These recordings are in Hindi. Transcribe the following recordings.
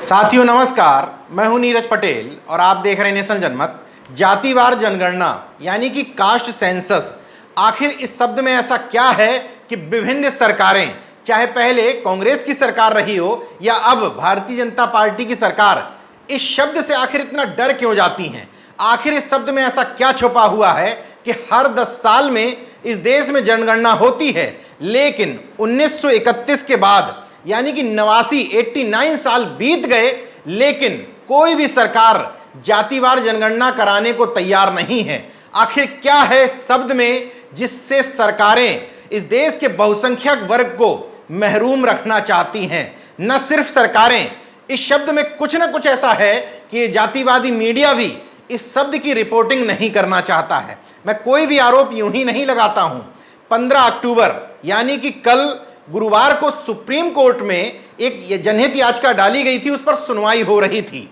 साथियों नमस्कार, मैं हूं नीरज पटेल और आप देख रहे हैं नेशन जनमत। जातिवार जनगणना यानी कि कास्ट सेंसस, आखिर इस शब्द में ऐसा क्या है कि विभिन्न सरकारें, चाहे पहले कांग्रेस की सरकार रही हो या अब भारतीय जनता पार्टी की सरकार, इस शब्द से आखिर इतना डर क्यों जाती हैं? आखिर इस शब्द में ऐसा क्या छुपा हुआ है कि हर 10 साल में इस देश में जनगणना होती है, लेकिन 1931 के बाद यानी कि 89 साल बीत गए, लेकिन कोई भी सरकार जातिवार जनगणना कराने को तैयार नहीं है। आखिर क्या है शब्द में जिससे सरकारें इस देश के बहुसंख्यक वर्ग को महरूम रखना चाहती हैं? न सिर्फ सरकारें, इस शब्द में कुछ न कुछ ऐसा है कि जातिवादी मीडिया भी इस शब्द की रिपोर्टिंग नहीं करना चाहता है। मैं कोई भी आरोप यूं ही नहीं लगाता हूं। 15 अक्टूबर यानी कि कल गुरुवार को सुप्रीम कोर्ट में एक जनहित याचिका डाली गई थी, उस पर सुनवाई हो रही थी।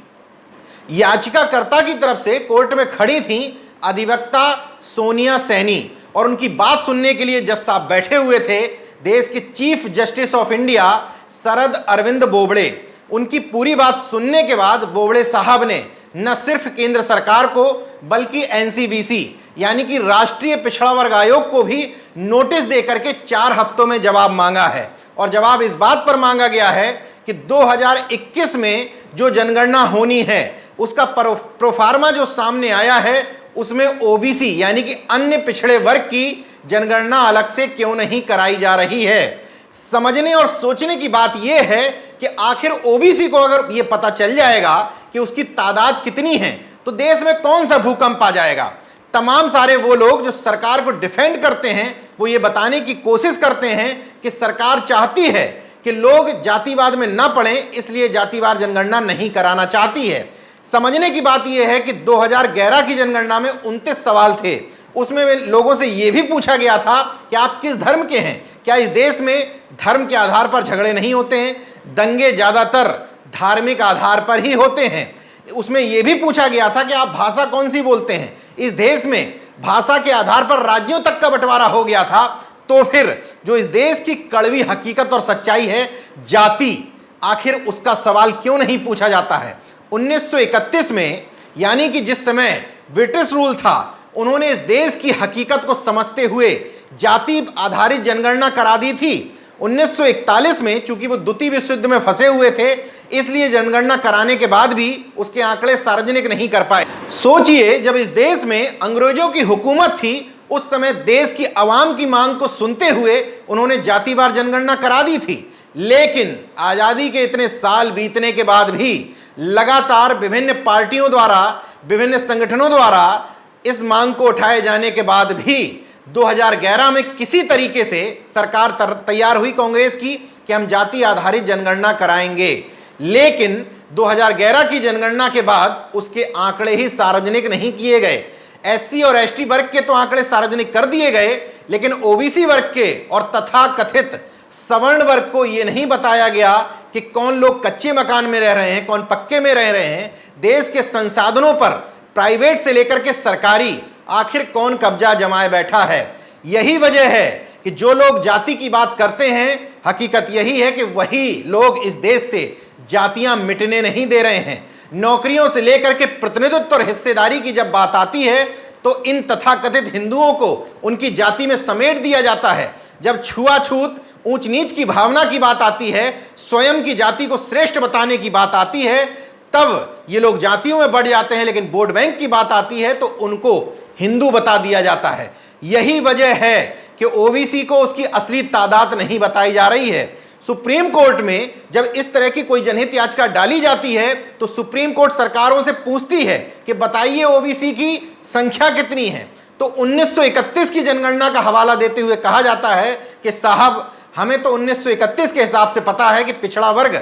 याचिकाकर्ता की तरफ से कोर्ट में खड़ी थी अधिवक्ता सोनिया सैनी और उनकी बात सुनने के लिए जज साहब बैठे हुए थे देश के chief justice of India Sharad Arvind Bobde. उनकी पूरी बात सुनने के बाद बोबड़े साहब ने न सिर्फ केंद्र सरकार को बल्कि एनसीबीसी यानी कि राष्ट्रीय पिछड़ा वर्ग आयोग को भी नोटिस देकर के 4 हफ्तों में जवाब मांगा है। और जवाब इस बात पर मांगा गया है कि 2021 में जो जनगणना होनी है उसका प्रोफार्मा जो सामने आया है उसमें ओबीसी यानी कि अन्य पिछड़े वर्ग की जनगणना अलग से क्यों नहीं कराई जा रही है। समझने और सोचने की बात यह है कि आखिर ओबीसी को अगर यह पता चल जाएगा कि उसकी तादाद कितनी है तो देश में कौन सा भूकंप आ जाएगा। तमाम सारे वो लोग जो सरकार को डिफेंड करते हैं वो ये बताने की कोशिश करते हैं कि सरकार चाहती है कि लोग जातिवाद में ना पड़ें, इसलिए जातिवार जनगणना नहीं कराना चाहती है। समझने की बात यह है कि 2011 की जनगणना में 29 सवाल थे। उसमें लोगों से यह भी पूछा गया था कि आप किस धर्म के हैं, क्या इस देश में धर्म के आधार पर झगड़े नहीं होते हैं? दंगे ज्यादातर धार्मिक आधार पर ही होते हैं। उसमें यह भी पूछा गया था कि आप भाषा कौन सी बोलते हैं? इस देश में भाषा के आधार पर राज्यों तक का बंटवारा हो गया था। तो फिर जो इस देश की कड़वी हकीकत और सच्चाई है, जाति, आखिर उसका सवाल क्यों नहीं पूछा जाता है? 1931 में यानी कि जिस समय ब्रिटिश रूल था, उन्होंने इस देश की हकीकत को समझते हुए जाति आधारित जनगणना करा दी थी। 1941 में चूंकि वो द्वितीय विश्व युद्ध में फंसे हुए थे, इसलिए जनगणना कराने के बाद भी उसके आंकड़े सार्वजनिक नहीं कर पाए। सोचिए, जब इस देश में अंग्रेजों की हुकूमत थी, उस समय देश की आवाम की मांग को सुनते हुए उन्होंने जातिवार जनगणना करा दी थी। लेकिन आज़ादी के इतने साल बीतने के बाद भी लगातार विभिन्न पार्टियों द्वारा, विभिन्न संगठनों द्वारा इस मांग को उठाए जाने के बाद भी 2011 में किसी तरीके से सरकार तैयार हुई कांग्रेस की कि हम जाति आधारित जनगणना कराएंगे। लेकिन 2011 की जनगणना के बाद उसके आंकड़े ही सार्वजनिक नहीं किए गए। एससी और एसटी वर्ग के तो आंकड़े सार्वजनिक कर दिए गए, लेकिन ओबीसी वर्ग के और तथाकथित सवर्ण वर्ग को यह नहीं बताया गया कि कौन लोग कच्चे मकान में रह रहे हैं, कौन पक्के में रह रहे हैं। देश के संसाधनों पर प्राइवेट से लेकर के सरकारी आखिर कौन कब्जा जमाए बैठा है। यही वजह है कि जो लोग जाति की बात करते हैं, हकीकत यही है कि वही लोग इस देश से जातियां मिटने नहीं दे रहे हैं। नौकरियों से लेकर के प्रतिनिधित्व और हिस्सेदारी की जब बात आती है तो इन तथाकथित हिंदुओं को उनकी जाति में समेट दिया जाता है। जब छुआछूत, ऊंच नीच की भावना की बात आती है, स्वयं की जाति को श्रेष्ठ बताने की बात आती है, तब ये लोग जातियों में बढ़ जाते हैं। लेकिन वोट बैंक की बात आती है तो उनको हिंदू बता दिया जाता है। यही वजह है कि ओबीसी को उसकी असली तादाद नहीं बताई जा रही है। सुप्रीम कोर्ट में जब इस तरह की कोई जनहित याचिका डाली जाती है तो सुप्रीम कोर्ट सरकारों से पूछती है कि बताइए ओबीसी की संख्या कितनी है। तो 1931 की जनगणना का हवाला देते हुए कहा जाता है कि साहब, हमें तो 1931 के हिसाब से पता है कि पिछड़ा वर्ग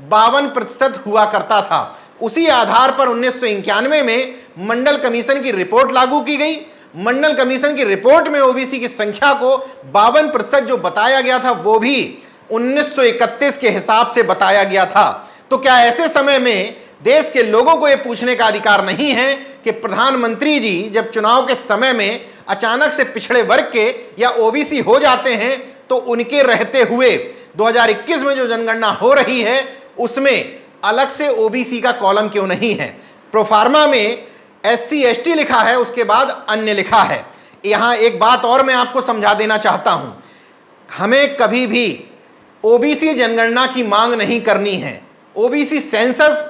52% हुआ करता था। उसी आधार पर 1991 में मंडल कमीशन की रिपोर्ट लागू की गई। मंडल कमीशन की रिपोर्ट में ओबीसी की संख्या को 52% जो बताया गया था वो भी 1931 के हिसाब से बताया गया था। तो क्या ऐसे समय में देश के लोगों को यह पूछने का अधिकार नहीं है कि प्रधानमंत्री जी जब चुनाव के समय में अचानक से पिछड़े वर्ग के या ओबीसी हो जाते हैं तो उनके रहते हुए 2021 में जो जनगणना हो रही है उसमें अलग से ओबीसी का कॉलम क्यों नहीं है? प्रोफार्मा में SC ST लिखा है, उसके बाद अन्य लिखा है। यहां एक बात और मैं आपको समझा देना चाहता हूं, हमें कभी भी ओबीसी जनगणना की मांग नहीं करनी है। ओबीसी सेंसस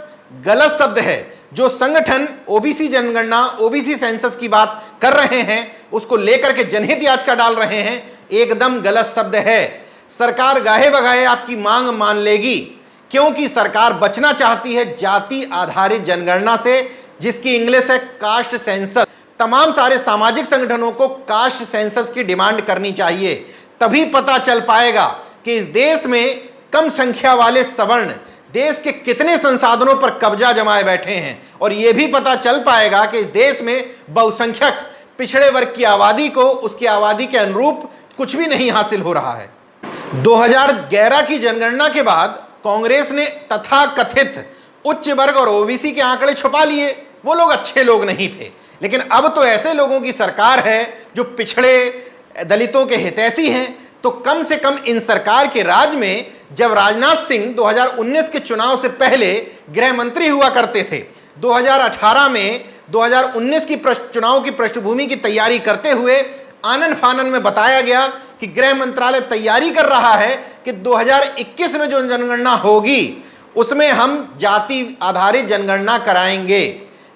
गलत शब्द है। जो संगठन ओबीसी जनगणना, ओबीसी सेंसस की बात कर रहे हैं, उसको लेकर के जनहित याचिका डाल रहे हैं, एकदम गलत शब्द है। सरकार गाहे बगाहे आपकी मांग मान लेगी, क्योंकि सरकार बचना चाहती है जाति आधारित जनगणना से, जिसकी इंग्लिश है कास्ट सेंसस। तमाम सारे सामाजिक संगठनों को कास्ट सेंसस की डिमांड करनी चाहिए, तभी पता चल पाएगा कि इस देश में कम संख्या वाले सवर्ण देश के कितने संसाधनों पर कब्जा जमाए बैठे हैं, और यह भी पता चल पाएगा कि इस देश में बहुसंख्यक पिछड़े वर्ग की आबादी को उसकी आबादी के अनुरूप कुछ भी नहीं हासिल हो रहा है। 2011 की जनगणना के बाद कांग्रेस ने तथाकथित उच्च वर्ग और ओबीसी के आंकड़े छुपा लिए। वो लोग अच्छे लोग नहीं थे, लेकिन अब तो ऐसे लोगों की सरकार है जो पिछड़े दलितों के हितैषी हैं। तो कम से कम इन सरकार के राज में, जब राजनाथ सिंह 2019 के चुनाव से पहले गृह मंत्री हुआ करते थे, 2018 में 2019 की चुनाव की पृष्ठभूमि की तैयारी करते हुए आनन फानन में बताया गया कि गृह मंत्रालय तैयारी कर रहा है कि 2021 में जो जनगणना होगी उसमें हम जाति आधारित जनगणना कराएंगे।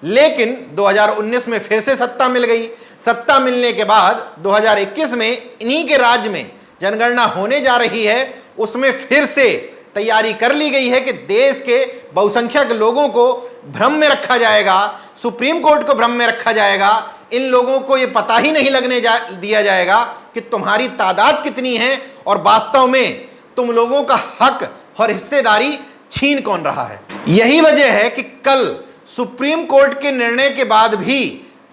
लेकिन 2019 में फिर से सत्ता मिल गई। सत्ता मिलने के बाद 2021 में इन्हीं के राज्य में जनगणना होने जा रही है, उसमें फिर से तैयारी कर ली गई है कि देश के बहुसंख्यक लोगों को भ्रम में रखा जाएगा, सुप्रीम कोर्ट को भ्रम में रखा जाएगा। इन लोगों को ये पता ही नहीं लगने दिया जाएगा कि तुम्हारी तादाद कितनी है और वास्तव में तुम लोगों का हक और हिस्सेदारी छीन कौन रहा है। यही वजह है कि कल सुप्रीम कोर्ट के निर्णय के बाद भी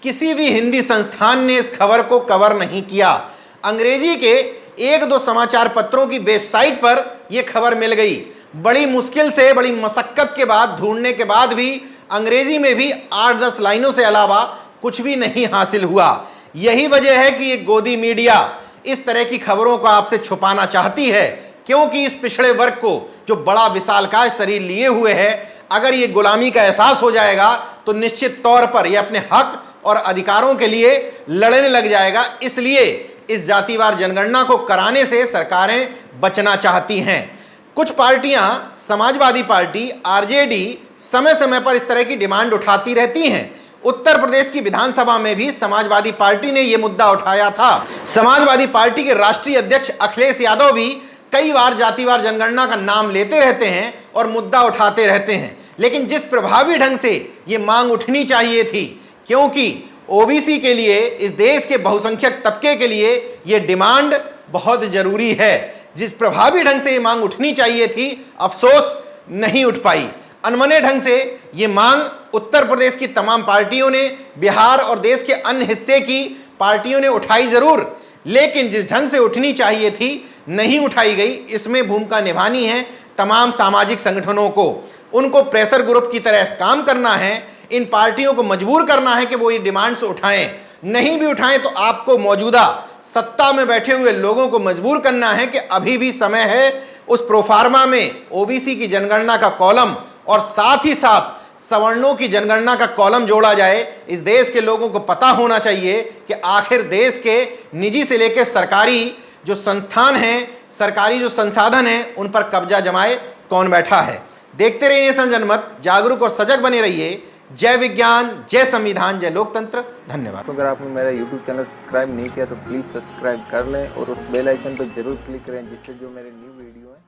किसी भी हिंदी संस्थान ने इस खबर को कवर नहीं किया। अंग्रेजी के एक दो समाचार पत्रों की वेबसाइट पर यह खबर मिल गई। बड़ी मुश्किल से, बड़ी मशक्कत के बाद, ढूंढने के बाद भी अंग्रेजी में भी 8-10 लाइनों से अलावा कुछ भी नहीं हासिल हुआ। यही वजह है कि ये गोदी मीडिया इस तरह की खबरों को आपसे छुपाना चाहती है, क्योंकि इस पिछड़े वर्ग को, जो बड़ा विशालकाय शरीर लिए हुए है, अगर ये गुलामी का एहसास हो जाएगा तो निश्चित तौर पर यह अपने हक और अधिकारों के लिए लड़ने लग जाएगा। इसलिए इस जातिवार जनगणना को कराने से सरकारें बचना चाहती हैं। कुछ पार्टियां, समाजवादी पार्टी, आरजेडी समय समय पर इस तरह की डिमांड उठाती रहती हैं। उत्तर प्रदेश की विधानसभा में भी समाजवादी पार्टी ने यह मुद्दा उठाया था। समाजवादी पार्टी के राष्ट्रीय अध्यक्ष अखिलेश यादव भी कई बार जातिवार जनगणना का नाम लेते रहते हैं और मुद्दा उठाते रहते हैं, लेकिन जिस प्रभावी ढंग से ये मांग उठनी चाहिए थी, क्योंकि ओबीसी के लिए, इस देश के बहुसंख्यक तबके के लिए ये डिमांड बहुत जरूरी है, जिस प्रभावी ढंग से ये मांग उठनी चाहिए थी, अफसोस नहीं उठ पाई। अनमने ढंग से ये मांग उत्तर प्रदेश की तमाम पार्टियों ने, बिहार और देश के अन्य हिस्से की पार्टियों ने उठाई जरूर, लेकिन जिस ढंग से उठनी चाहिए थी नहीं उठाई गई। इसमें भूमिका निभानी है तमाम सामाजिक संगठनों को। उनको प्रेशर ग्रुप की तरह काम करना है, इन पार्टियों को मजबूर करना है कि वो ये डिमांड्स उठाएं। नहीं भी उठाएं तो आपको मौजूदा सत्ता में बैठे हुए लोगों को मजबूर करना है कि अभी भी समय है, उस प्रोफार्मा में ओबीसी की जनगणना का कॉलम और साथ ही साथ सवर्णों की जनगणना का कॉलम जोड़ा जाए। इस देश के लोगों को पता होना चाहिए कि आखिर देश के निजी से लेकर सरकारी जो संस्थान हैं, सरकारी जो संसाधन हैं, उन पर कब्जा जमाए कौन बैठा है। देखते रहिए नेशन जनमत, जागरूक और सजग बने रहिए। जय विज्ञान, जय संविधान, जय लोकतंत्र। धन्यवाद। तो अगर आपने मेरा YouTube चैनल सब्सक्राइब नहीं किया तो प्लीज़ सब्सक्राइब कर लें और उस बेल आइकन पर जरूर क्लिक करें, जिससे जो मेरे न्यू वीडियो है